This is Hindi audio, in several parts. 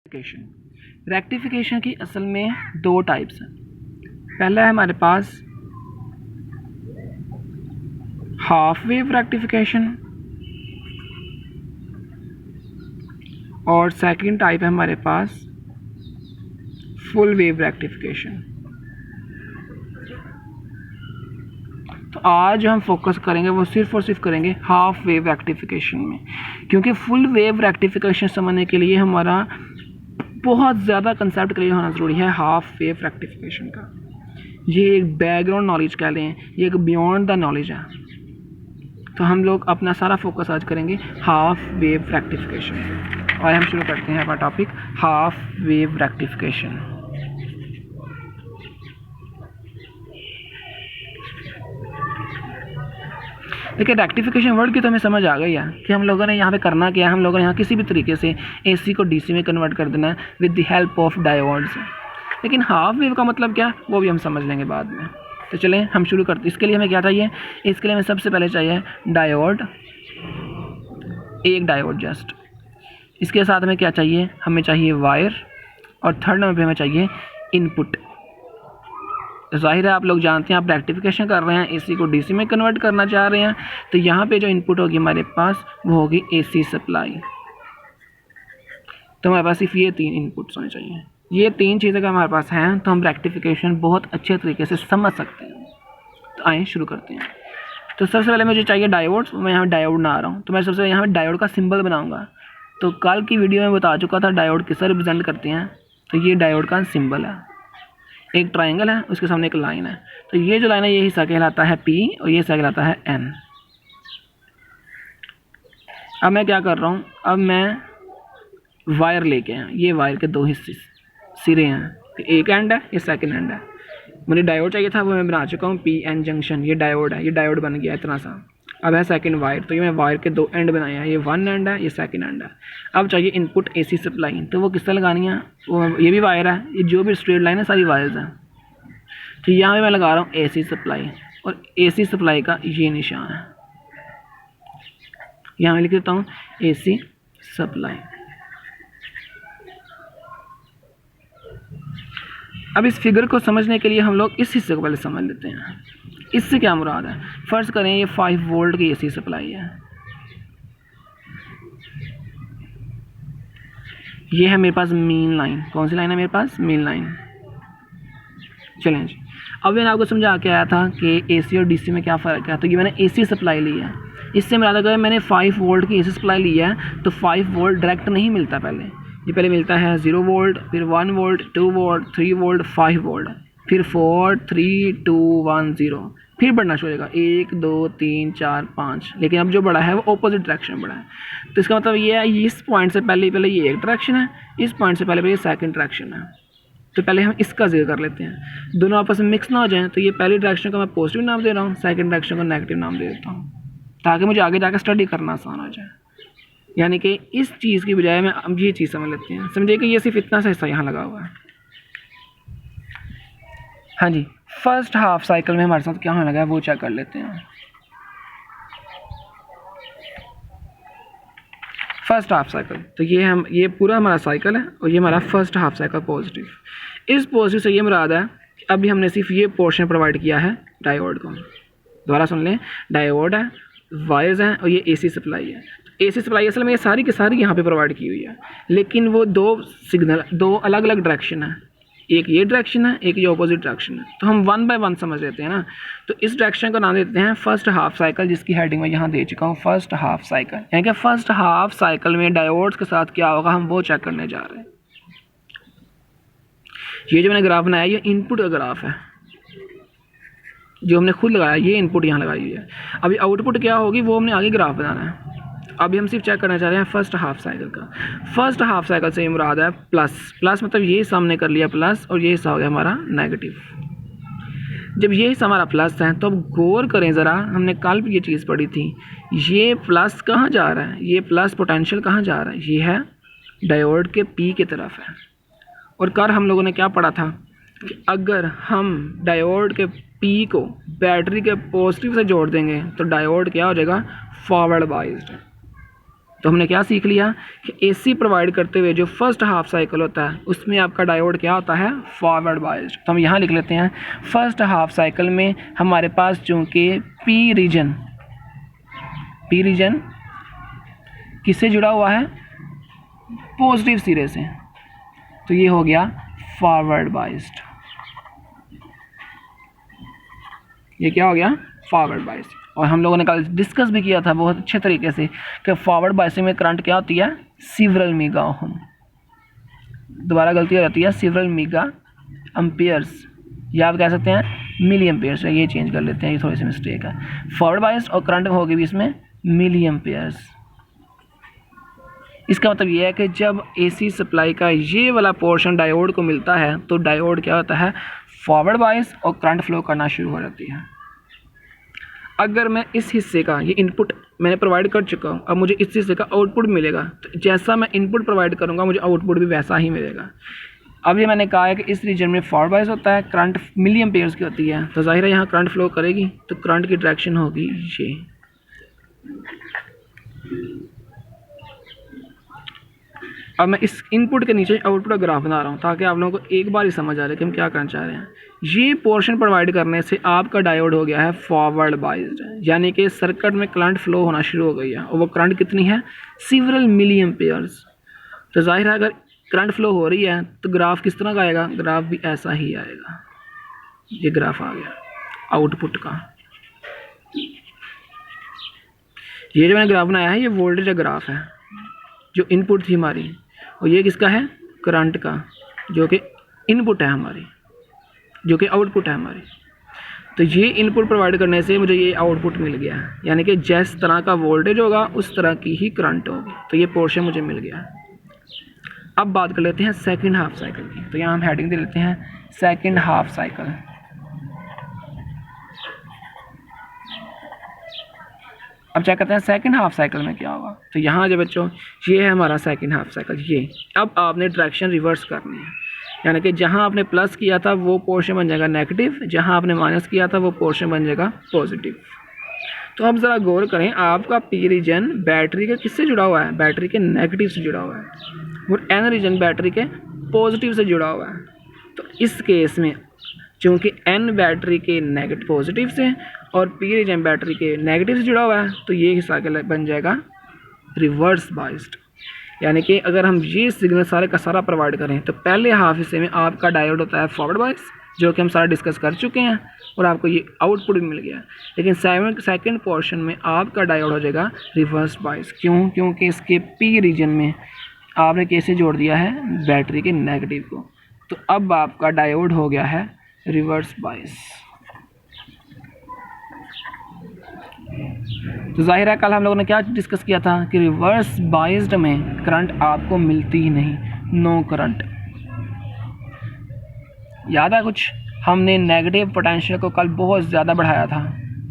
रेक्टिफिकेशन की असल में दो टाइप्स हैं। पहला है हमारे पास हाफ वेव रेक्टिफिकेशन और सेकंड टाइप है हमारे पास फुल वेव रेक्टिफिकेशन। तो आज हम फोकस करेंगे वो सिर्फ और सिर्फ करेंगे हाफ वेव रेक्टिफिकेशन में, क्योंकि फुल वेव रेक्टिफिकेशन समझने के लिए हमारा बहुत ज़्यादा कंसेप्ट क्लियर होना ज़रूरी है हाफ वेव रेक्टिफिकेशन का। ये एक बैकग्राउंड नॉलेज कह लें, ये एक बियॉन्ड द नॉलेज है। तो हम लोग अपना सारा फोकस आज करेंगे हाफ वेव रेक्टिफिकेशन पे। और हम शुरू करते हैं अपना टॉपिक हाफ वेव रेक्टिफिकेशन। देखिए, रेक्टिफिकेशन वर्ड की तो हमें समझ आ गई है कि हम लोगों ने यहाँ पे करना क्या है। हम लोगों ने यहाँ किसी भी तरीके से एसी को डीसी में कन्वर्ट कर देना है with the help of diodes. लेकिन हाफ वेव का मतलब क्या, वो भी हम समझ लेंगे बाद में। तो चलें हम शुरू करते हैं। इसके लिए हमें क्या चाहिए, इसके लिए हमें सबसे पहले चाहिए डायोड, एक डायोड जस्ट। इसके साथ हमें क्या चाहिए, हमें चाहिए वायर, और थर्ड नंबर पे हमें चाहिए इनपुट। ज़ाहिर है आप लोग जानते हैं, आप रेक्टिफिकेशन कर रहे हैं, एसी को डीसी में कन्वर्ट करना चाह रहे हैं, तो यहाँ पे जो इनपुट होगी हमारे पास वो होगी एसी सप्लाई। तो हमारे पास सिर्फ ये तीन इनपुट्स होने चाहिए। ये तीन चीज़ें अगर हमारे पास हैं तो हम रेक्टिफिकेशन बहुत अच्छे तरीके से समझ सकते हैं। तो आइए शुरू करते हैं। तो सबसे पहले मुझे चाहिए डायोड्स। मैं यहाँ डायोड ना आ रहा हूँ, तो मैं सबसे पहले यहाँ पे डायोड का सिंबल बनाऊँगा। तो कल की वीडियो में बता चुका था डायोड किससे रिप्रेजेंट करते हैं। तो ये डायोड का सिंबल है, एक ट्राइंगल है, उसके सामने एक लाइन है। तो ये जो लाइन है ये हिस्सा कहलाता है P और ये हिस्सा कहलाता है N। अब मैं क्या कर रहा हूँ, अब मैं वायर लेके आया। ये वायर के दो हिस्से सिरे हैं, एक एंड है, ये सेकंड एंड है। मुझे डायोड चाहिए था, वो मैं बना चुका हूँ PN जंक्शन। ये डायोड है, ये डायोड बन गया इतना सा। अब है सेकंड वायर, तो ये मैं वायर के दो एंड बनाया है, ये वन एंड है, ये सेकंड एंड है। अब चाहिए इनपुट एसी सप्लाई, तो वो किस तरह लगानी है, वो ये भी वायर है, ये जो भी स्ट्रेट लाइन है सारी वायर्स हैं। तो यहाँ पे मैं लगा रहा हूँ एसी सप्लाई, और एसी सप्लाई का ये निशान है, यहाँ मैं लिख देता हूँ एसी सप्लाई। अब इस फिगर को समझने के लिए हम लोग इस हिस्से को पहले समझ लेते हैं। इससे क्या मुराद है, फर्ज करें ये 5 वोल्ट की एसी सप्लाई है। ये है मेरे पास मेन लाइन। कौन सी लाइन है मेरे पास, मेन लाइन। चलें जी, अब मैंने आपको समझा के आया था कि एसी और डीसी में क्या फ़र्क है। तो ये मैंने एसी सप्लाई ली है, इससे मुराद अगर मैंने 5 वोल्ट की एसी सप्लाई ली है तो 5 वोल्ट डायरेक्ट नहीं मिलता। ये पहले मिलता है 0 वोल्ट, फिर 1 वोल्ट, 2 वोल्ट, 3 वोल्ट, 5 वोल्ट, फिर 4, 3, 2, 1, 0, फिर बढ़ना शुरू हो जाएगा 1, 2, 3, 4, 5। लेकिन अब जो बड़ा है वो ऑपोजिट डायरेक्शन में बढ़ा है। तो इसका मतलब ये है, इस पॉइंट से पहले ये एक डायरेक्शन है, इस पॉइंट से पहले ये सेकंड डायरेक्शन है। तो पहले हम इसका जिक्र कर लेते हैं, दोनों आपस में मिक्स ना हो जाएं। तो ये पहली डायरेक्शन को मैं पॉजिटिव नाम दे रहा हूँ, सेकंड डायरेक्शन को नेगेटिव नाम दे देता हूँ, ताकि मुझे आगे जाकर स्टडी करना आसान हो जाए। यानी कि इस चीज़ की बजाय में अब ये चीज़ समझ लेते हैं। समझिए कि ये सिर्फ इतना सा हिस्सा यहाँ लगा हुआ है। हाँ जी, फर्स्ट हाफ साइकिल में हमारे साथ क्या होने लगा है वो चेक कर लेते हैं। फर्स्ट हाफ साइकिल, तो ये पूरा हमारा साइकिल है और ये हमारा फर्स्ट हाफ साइकिल पॉजिटिव। इस पॉजिटिव से ये मुराद है कि अभी हमने सिर्फ ये पोर्शन प्रोवाइड किया है डायोड को। दोबारा सुन लें, डायोड है, वायर्स हैं और ये एसी सप्लाई है। एसी सप्लाई असल में ये सारी की सारी यहाँ पे प्रोवाइड की हुई है, लेकिन वो दो अलग अलग डायरेक्शन है। एक ये डायरेक्शन है, एक ये ऑपोजिट डायरेक्शन है। तो हम 1 बाय 1 समझ लेते हैं ना। तो इस डायरेक्शन का नाम देते हैं फर्स्ट हाफ साइकिल, जिसकी हेडिंग मैं यहाँ दे चुका हूँ, फर्स्ट हाफ साइकिल। यानी कि फर्स्ट हाफ साइकिल में डायोड्स के साथ क्या होगा हम वो चेक करने जा रहे हैं। ये जो मैंने ग्राफ बनाया ये इनपुट का ग्राफ है, जो हमने खुद लगाया, ये इनपुट यहाँ लगाई हुई है। अभी आउटपुट क्या होगी वो हमने आगे ग्राफ बनाना है। अभी हम सिर्फ चेक करना चाह रहे हैं फर्स्ट हाफ साइकिल का। फर्स्ट हाफ साइकिल से मुराद है प्लस मतलब ये सामने कर लिया प्लस, और ये हिस्सा हो गया हमारा नेगेटिव। जब ये हिस्सा हमारा प्लस है तो अब गौर करें ज़रा, हमने कल भी ये चीज़ पढ़ी थी, ये प्लस कहाँ जा रहा है, ये प्लस पोटेंशियल कहाँ जा रहा है, ये है डायोड के P की तरफ है। और कल हम लोगों ने क्या पढ़ा था कि अगर हम डायोड के P को बैटरी के पॉजिटिव से जोड़ देंगे तो डायोड क्या हो जाएगा, फॉरवर्ड बाइज्ड। तो हमने क्या सीख लिया कि एसी प्रोवाइड करते हुए जो फर्स्ट हाफ साइकिल होता है उसमें आपका डायोड क्या होता है, फॉरवर्ड बायस्ड। तो हम यहाँ लिख लेते हैं फर्स्ट हाफ साइकिल में हमारे पास चूँकि पी रीजन किससे जुड़ा हुआ है, पॉजिटिव सिरे से, तो ये हो गया फॉरवर्ड बायस्ड। ये क्या हो गया, फॉरवर्ड बायस्ड। और हम लोगों ने कल डिस्कस भी किया था बहुत अच्छे तरीके से कि फॉरवर्ड बायसिंग में करंट क्या होती है, सीवरल मेगा ओम। दोबारा गलती हो जाती है, सीवरल मेगा एम्पियर्स, या आप कह सकते हैं मिली एम्पियर्स। ये चेंज कर लेते हैं, ये थोड़ी सी मिस्टेक है। फॉरवर्ड बायस्ड और करंट होगी भी इसमें मिली एम्पियर्स। इसका मतलब ये है कि जब एसी सप्लाई का ये वाला पोर्शन डायोड को मिलता है तो डायोड क्या होता है, फॉरवर्ड बायस और करंट फ्लो करना शुरू हो जाती है। अगर मैं इस हिस्से का ये इनपुट मैंने प्रोवाइड कर चुका हूँ, अब मुझे इस हिस्से का आउटपुट मिलेगा, तो जैसा मैं इनपुट प्रोवाइड करूँगा मुझे आउटपुट भी वैसा ही मिलेगा। अब ये मैंने कहा है कि इस रीजन में फॉरवर्ड बायस होता है, करंट मिली एम्पियर्स की होती है, तो जाहिर है यहाँ करंट फ्लो करेगी, तो करंट की डायरेक्शन होगी ये। अब मैं इस इनपुट के नीचे आउटपुट का ग्राफ बना रहा हूँ ताकि आप लोगों को एक बार ही समझ आ जाए कि हम क्या करना चाह रहे हैं। ये पोर्शन प्रोवाइड करने से आपका डायोड हो गया है फॉरवर्ड बायस्ड, यानी कि सर्किट में करंट फ्लो होना शुरू हो गई है, और वो करंट कितनी है, सीवरल मिली एम्पियर्स। तो जाहिर है अगर करंट फ्लो हो रही है तो ग्राफ किस तरह का आएगा, ग्राफ भी ऐसा ही आएगा। ये ग्राफ आ गया आउटपुट का। ये जो मैंने ग्राफ बनाया है ये वोल्टेज का ग्राफ है, जो इनपुट थी हमारी, और ये किसका है, करंट का, जो कि इनपुट है हमारी, जो कि आउटपुट है हमारी। तो ये इनपुट प्रोवाइड करने से मुझे ये आउटपुट मिल गया है, यानी कि जिस तरह का वोल्टेज होगा उस तरह की ही करंट होगी। तो ये पोर्शन मुझे मिल गया है। अब बात कर लेते हैं सेकंड हाफ साइकिल की। तो यहाँ हम हेडिंग दे लेते हैं सेकंड हाफ साइकिल। अब चेक करते हैं सेकंड हाफ साइकिल में क्या होगा। तो यहाँ जो बच्चों ये है हमारा सेकंड हाफ साइकिल। ये अब आपने डायरेक्शन रिवर्स करनी है, यानी कि जहाँ आपने प्लस किया था वो पोर्शन बन जाएगा नेगेटिव, जहाँ आपने माइनस किया था वो पोर्शन बन जाएगा पॉजिटिव। तो अब ज़रा गौर करें, आपका पी रीजन बैटरी के किससे जुड़ा हुआ है, बैटरी के नेगेटिव से जुड़ा हुआ है, और एन रीजन बैटरी के पॉजिटिव से जुड़ा हुआ है। तो इस केस में चूँकि एन बैटरी के नेगेटिव पॉजिटिव से और पी रीजन बैटरी के नेगेटिव से जुड़ा हुआ है, तो ये हिस्सा बन जाएगा रिवर्स बायस्ड। यानी कि अगर हम ये सिग्नल सारे का सारा प्रोवाइड करें तो पहले हाफ हिस्से में आपका डायोड होता है फॉरवर्ड बायस, जो कि हम सारा डिस्कस कर चुके हैं, और आपको ये आउटपुट भी मिल गया। लेकिन सेकंड पोर्शन में आपका डायोड हो जाएगा रिवर्स बायस। क्यों? क्योंकि इसके पी रीजन में आपने कैसे जोड़ दिया है, बैटरी के नेगेटिव को। तो अब आपका डायोड हो गया है रिवर्स बायस। तो जाहिर है कल हम लोगों ने क्या डिस्कस किया था कि रिवर्स बायस्ड में करंट आपको मिलती ही नहीं, नो करंट। याद है कुछ? हमने नेगेटिव पोटेंशियल को कल बहुत ज़्यादा बढ़ाया था,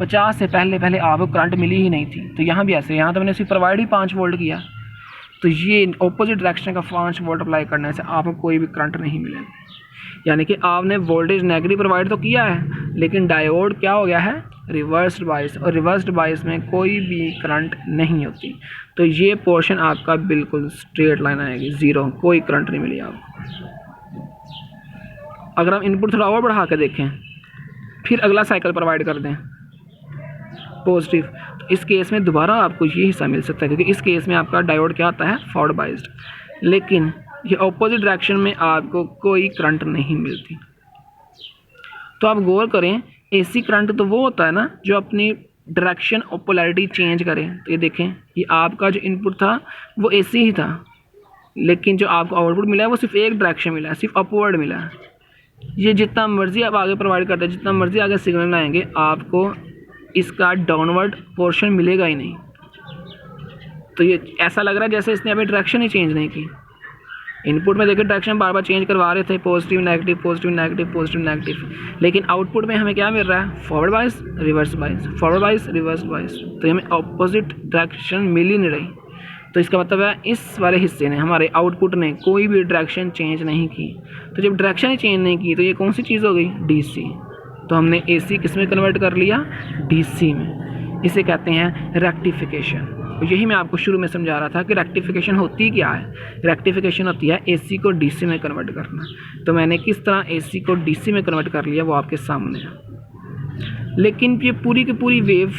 50 से पहले आपको करंट मिली ही नहीं थी। तो यहाँ भी ऐसे, यहाँ तो मैंने सिर्फ प्रोवाइड ही 5 वोल्ट किया, तो ये ऑपोजिट डायरेक्शन का 5 वोल्ट अप्लाई करने से आपको कोई भी करंट नहीं मिलेगा। यानी कि आपने वोल्टेज नेगेटिव प्रोवाइड तो किया है, लेकिन डायोड क्या हो गया है, रिवर्स्ड बायस, और रिवर्स्ड बायस में कोई भी करंट नहीं होती। तो ये पोर्शन आपका बिल्कुल स्ट्रेट लाइन आएगी, ज़ीरो, कोई करंट नहीं मिली आपको। अगर हम इनपुट थोड़ा और बढ़ा कर देखें, फिर अगला साइकिल प्रोवाइड कर दें पॉजिटिव, तो इस केस में दोबारा आपको ये हिस्सा मिल सकता है, क्योंकि इस केस में आपका डायोड क्या आता है, फॉरवर्ड बायस्ड। लेकिन ये ऑपोजिट डायरेक्शन में आपको कोई करंट नहीं मिलती। तो आप गौर करें, एसी करंट तो वो होता है ना जो अपनी डायरेक्शन और पोलैरिटी चेंज करे। तो ये देखें, ये आपका जो इनपुट था वो एसी ही था, लेकिन जो आपको आउटपुट मिला है वो सिर्फ एक डायरेक्शन मिला है, सिर्फ अपवर्ड मिला है। ये जितना मर्जी आप आगे प्रोवाइड करते हैं, जितना मर्जी आगे सिग्नल आएंगे, आपको इसका डाउनवर्ड पोर्शन मिलेगा ही नहीं। तो ये ऐसा लग रहा है जैसे इसने अभी डायरेक्शन ही चेंज नहीं की। इनपुट में देखिए डायरेक्शन बार बार चेंज करवा रहे थे, positive negative positive negative positive negative, लेकिन आउटपुट में हमें क्या मिल रहा है, forward bias reverse bias, forward bias reverse bias. तो हमें ऑपोजिट डायरेक्शन मिल ही नहीं रही। तो इसका मतलब है इस वाले हिस्से ने, हमारे आउटपुट ने कोई भी डायरेक्शन चेंज नहीं की। तो जब डायरेक्शन ही चेंज नहीं की तो ये कौन सी चीज़ हो गई, डीसी। तो हमने एसी किस में कन्वर्ट कर लिया, डीसी में। इसे कहते हैं रेक्टिफिकेशन। तो यही मैं आपको शुरू में समझा रहा था कि रेक्टिफिकेशन होती क्या है। रेक्टिफिकेशन होती है एसी को डीसी में कन्वर्ट करना। तो मैंने किस तरह एसी को डीसी में कन्वर्ट कर लिया वो आपके सामने है। लेकिन ये पूरी की पूरी वेव